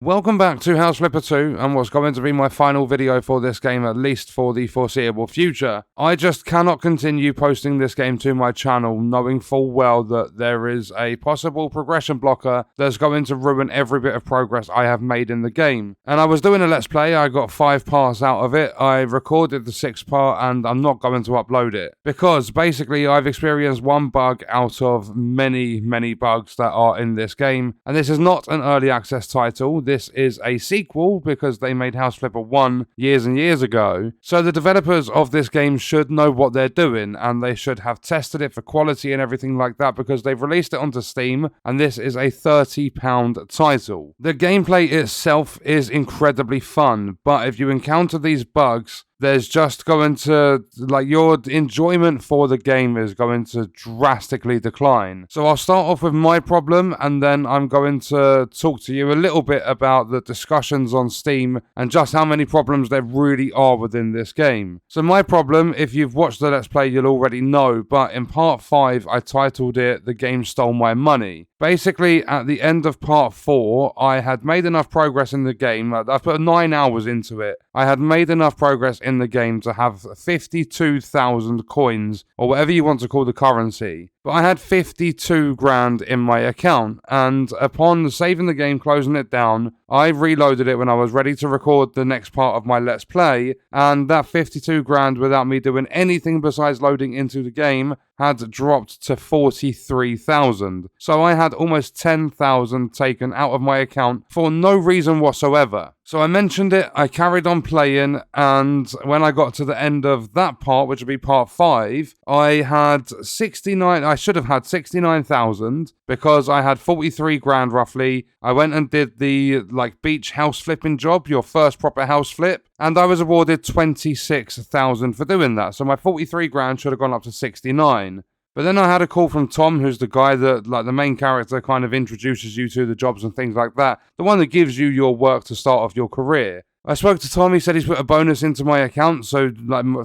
Welcome back to House Flipper 2 and what's going to be my final video for this game, at least for the foreseeable future. I just cannot continue posting this game to my channel knowing full well that there is a possible progression blocker that's going to ruin every bit of progress I have made in the game. And I was doing a let's play, I got 5 parts out of it, I recorded the 6th part and I'm not going to upload it. Because basically I've experienced one bug out of many bugs that are in this game. And this is not an early access title. This is a sequel because they made House Flipper 1 years and years ago. So the developers of this game should know what they're doing and they should have tested it for quality and everything like that because they've released it onto Steam and this is a £30 title. The gameplay itself is incredibly fun, but if you encounter these bugs, there's just going to, your enjoyment for the game is going to drastically decline. So I'll start off with my problem and then I'm going to talk to you a little bit about the discussions on Steam and just how many problems there really are within this game. So my problem, if you've watched the Let's Play, you'll already know, but in part 5, I titled it The Game Stole My Money. Basically, at the end of part 4, I had made enough progress in the game. I've put 9 hours into it. I had made enough progress in the game to have 52,000 coins, or whatever you want to call the currency. But I had 52 grand in my account, and upon saving the game, closing it down, I reloaded it when I was ready to record the next part of my Let's Play, and that 52 grand without me doing anything besides loading into the game had dropped to 43,000. So I had almost 10,000 taken out of my account for no reason whatsoever. So I mentioned it, I carried on playing, and when I got to the end of that part, which would be part 5, I should have had 69,000 because I had 43 grand roughly. I went and did the beach house flipping job, your first proper house flip, and I was awarded 26,000 for doing that. So my 43 grand should have gone up to 69. But then I had a call from Tom, who's the guy that, the main character kind of introduces you to the jobs and things like that. The one that gives you your work to start off your career. I spoke to Tom, he said he's put a bonus into my account, so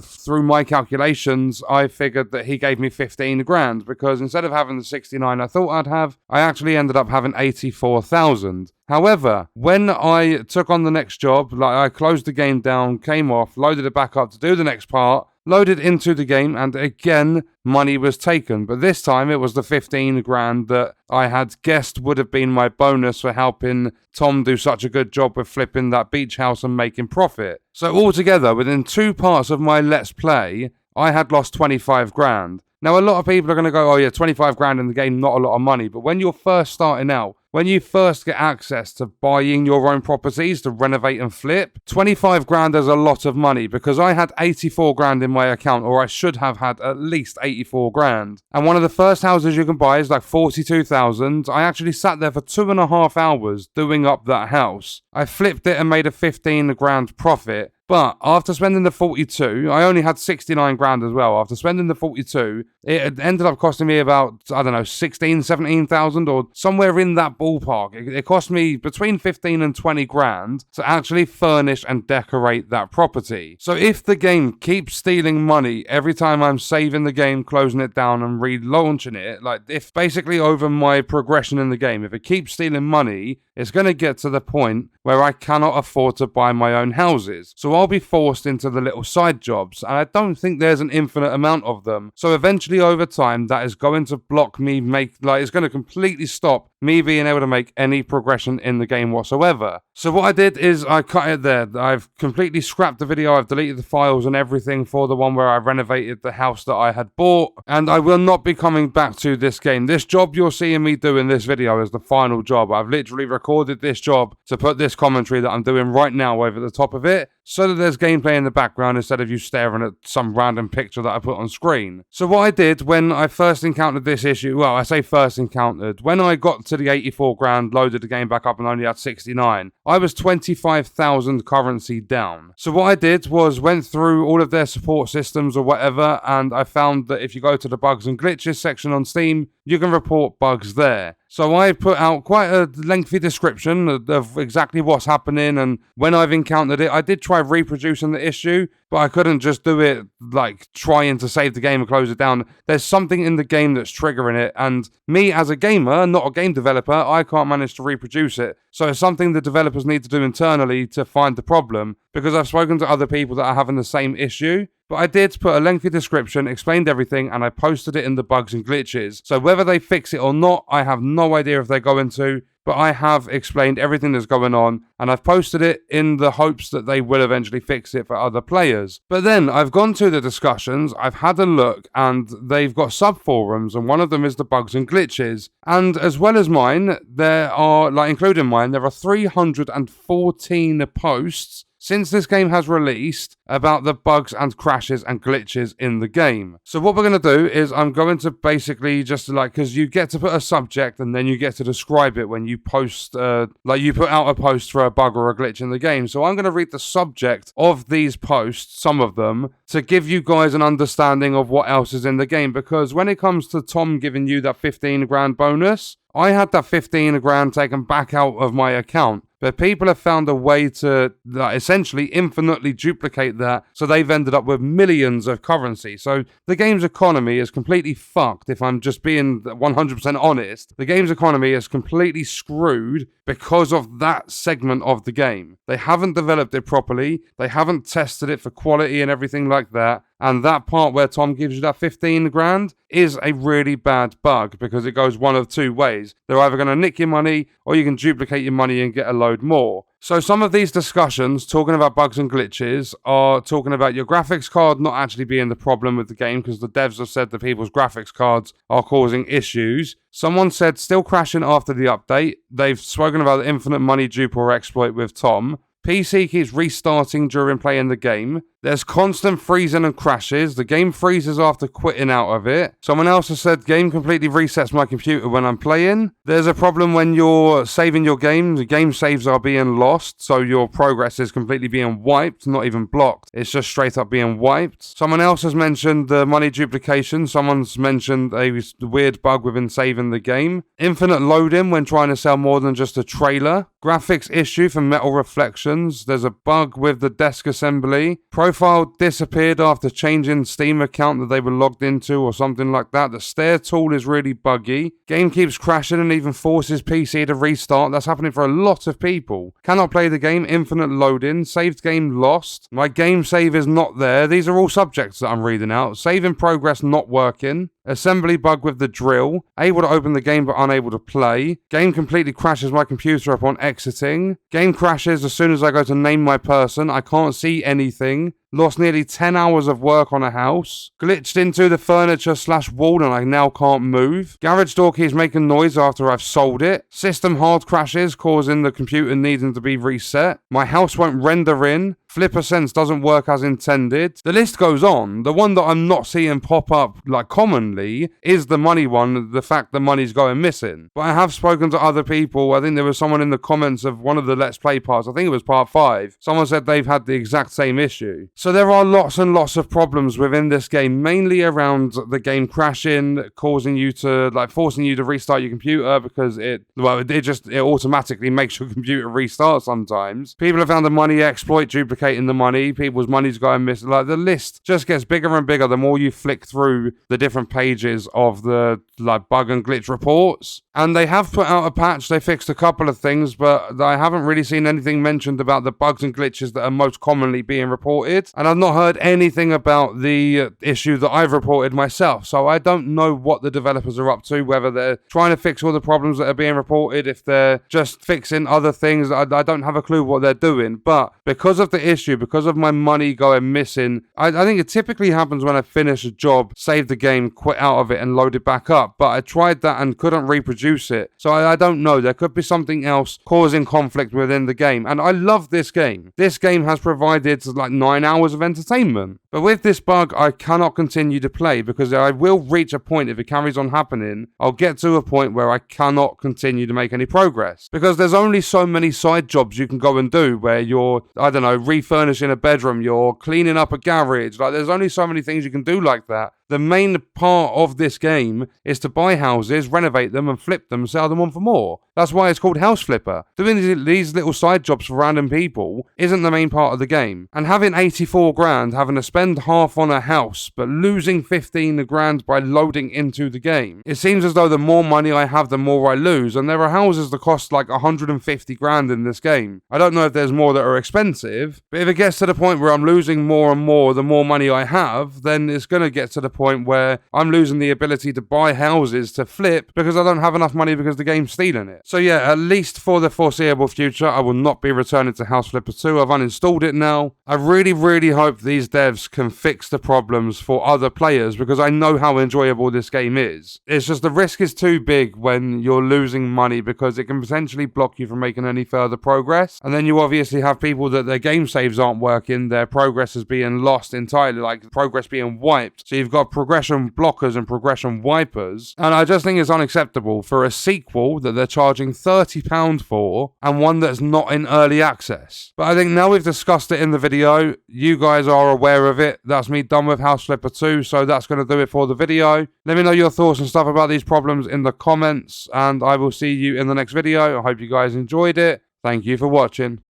through my calculations, I figured that he gave me 15 grand, because instead of having the 69 I thought I'd have, I actually ended up having 84,000. However, when I took on the next job, I closed the game down, came off, loaded it back up to do the next part, loaded into the game, and again, money was taken. But this time, it was the 15 grand that I had guessed would have been my bonus for helping Tom do such a good job with flipping that beach house and making profit. So altogether, within 2 parts of my Let's Play, I had lost 25 grand. Now, a lot of people are going to go, oh yeah, 25 grand in the game, not a lot of money. But when you're first starting out, when you first get access to buying your own properties to renovate and flip, 25 grand is a lot of money because I had 84 grand in my account, or I should have had at least 84 grand. And one of the first houses you can buy is 42,000. I actually sat there for 2.5 hours doing up that house. I flipped it and made a 15 grand profit. But after spending the 42, I only had 69 grand as well. After spending the 42, it ended up costing me about, 17,000 or somewhere in that ballpark. It cost me between 15 and 20 grand to actually furnish and decorate that property. So if the game keeps stealing money every time I'm saving the game, closing it down and relaunching it, if basically over my progression in the game, if it keeps stealing money, it's going to get to the point where I cannot afford to buy my own houses. So I'll be forced into the little side jobs, and I don't think there's an infinite amount of them. So eventually over time, that is going to block me, it's going to completely stop me being able to make any progression in the game whatsoever. So what I did is I cut it there. I've completely scrapped the video, I've deleted the files and everything for the one where I renovated the house that I had bought, and I will not be coming back to this game. This job you're seeing me do in this video is the final job. I've literally recorded this job to put this commentary that I'm doing right now over the top of it, so that there's gameplay in the background instead of you staring at some random picture that I put on screen. So what I did when I first encountered this issue, well, I say first encountered, when I got to the 84 grand, loaded the game back up and only had 69, I was 25,000 currency down. So what I did was went through all of their support systems or whatever, and I found that if you go to the bugs and glitches section on Steam, you can report bugs there. So I put out quite a lengthy description of exactly what's happening, and when I've encountered it, I did try reproducing the issue, but I couldn't just do it like trying to save the game and close it down. There's something in the game that's triggering it, and me as a gamer, not a game developer, I can't manage to reproduce it. So it's something the developers need to do internally to find the problem, because I've spoken to other people that are having the same issue. But I did put a lengthy description, explained everything, and I posted it in the bugs and glitches. So whether they fix it or not, I have no idea if they're going to, but I have explained everything that's going on, and I've posted it in the hopes that they will eventually fix it for other players. But then I've gone to the discussions, I've had a look, and they've got sub-forums, and one of them is the bugs and glitches. And as well as mine, there are, like including mine, there are 314 posts since this game has released about the bugs and crashes and glitches in the game. So what we're going to do is I'm going to basically just because you get to put a subject and then you get to describe it when you post, you put out a post for a bug or a glitch in the game. So I'm going to read the subject of these posts, some of them, to give you guys an understanding of what else is in the game. Because when it comes to Tom giving you that 15 grand bonus, I had that 15 grand taken back out of my account, but people have found a way to essentially infinitely duplicate that, so they've ended up with millions of currency. So the game's economy is completely fucked, if I'm just being 100% honest. The game's economy is completely screwed because of that segment of the game. They haven't developed it properly, they haven't tested it for quality and everything like that. And that part where Tom gives you that 15 grand is a really bad bug, because it goes one of two ways. They're either going to nick your money, or you can duplicate your money and get a load more. So some of these discussions, talking about bugs and glitches, are talking about your graphics card not actually being the problem with the game, because the devs have said that people's graphics cards are causing issues. Someone said still crashing after the update. They've spoken about the infinite money dupe or exploit with Tom. PC keeps restarting during playing the game. There's constant freezing and crashes. The game freezes after quitting out of it. Someone else has said game completely resets my computer when I'm playing. There's a problem when you're saving your game. The game saves are being lost, so your progress is completely being wiped, not even blocked. It's just straight up being wiped. Someone else has mentioned the money duplication. Someone's mentioned a weird bug within saving the game. Infinite loading when trying to sell more than just a trailer. Graphics issue for metal reflections. There's a bug with the desk assembly. Profile disappeared after changing Steam account that they were logged into or something like that. The stair tool is really buggy. Game keeps crashing and even forces PC to restart. That's happening for a lot of people. Cannot play the game. Infinite loading. Saved game lost. My game save is not there. These are all subjects that I'm reading out. Save in progress not working. Assembly bug with the drill. Able to open the game but unable to play. Game completely crashes my computer upon exiting. Game crashes as soon as I go to name my person. I can't see anything. Lost nearly 10 hours of work on a house. Glitched into the furniture / wall and I now can't move. Garage door keeps making noise after I've sold it. System hard crashes causing the computer needing to be reset. My house won't render in. Flipper Sense doesn't work as intended. The list goes on. The one that I'm not seeing pop up commonly is the money one, the fact the money's going missing. But I have spoken to other people. I think there was someone in the comments of one of the Let's Play parts, I think it was part 5. Someone said they've had the exact same issue. So there are lots and lots of problems within this game, mainly around the game crashing, causing you to, forcing you to restart your computer because it automatically makes your computer restart sometimes. People have found the money exploit, duplicating the money, people's money's going missing. The list just gets bigger and bigger the more you flick through the different pages of the bug and glitch reports. And they have put out a patch. They fixed a couple of things, but I haven't really seen anything mentioned about the bugs and glitches that are most commonly being reported. And I've not heard anything about the issue that I've reported myself. So I don't know what the developers are up to, whether they're trying to fix all the problems that are being reported, if they're just fixing other things. I don't have a clue what they're doing. But because of the issue, because of my money going missing, I think it typically happens when I finish a job, save the game, quit out of it and load it back up. But I tried that and couldn't reproduce it. So I don't know. There could be something else causing conflict within the game. And I love this game. This game has provided 9 hours of entertainment. But with this bug, I cannot continue to play because I will reach a point, if it carries on happening, I'll get to a point where I cannot continue to make any progress. Because there's only so many side jobs you can go and do where you're, refurnishing a bedroom, you're cleaning up a garage. There's only so many things you can do like that The main part of this game is to buy houses, renovate them, and flip them, sell them on for more. That's why it's called House Flipper. Doing these little side jobs for random people isn't the main part of the game. And having 84 grand, having to spend half on a house, but losing 15 grand by loading into the game. It seems as though the more money I have, the more I lose. And there are houses that cost like 150 grand in this game. I don't know if there's more that are expensive, but if it gets to the point where I'm losing more and more the more money I have, then it's going to get to the point where I'm losing the ability to buy houses to flip because I don't have enough money because the game's stealing it. So yeah, at least for the foreseeable future, I will not be returning to House Flipper 2. I've uninstalled it now. I really hope these devs can fix the problems for other players because I know how enjoyable this game is. It's just the risk is too big when you're losing money because it can potentially block you from making any further progress. And then you obviously have people that their game saves aren't working, their progress is being lost entirely, like progress being wiped. So you've got progression blockers and progression wipers. And I just think it's unacceptable for a sequel that they're charging £30 for and one that's not in early access. But I think now we've discussed it in the video, you guys are aware of it. That's me done with House Flipper 2, so that's going to do it for the video. Let me know your thoughts and stuff about these problems in the comments, and I will see you in the next video. I hope you guys enjoyed it. Thank you for watching.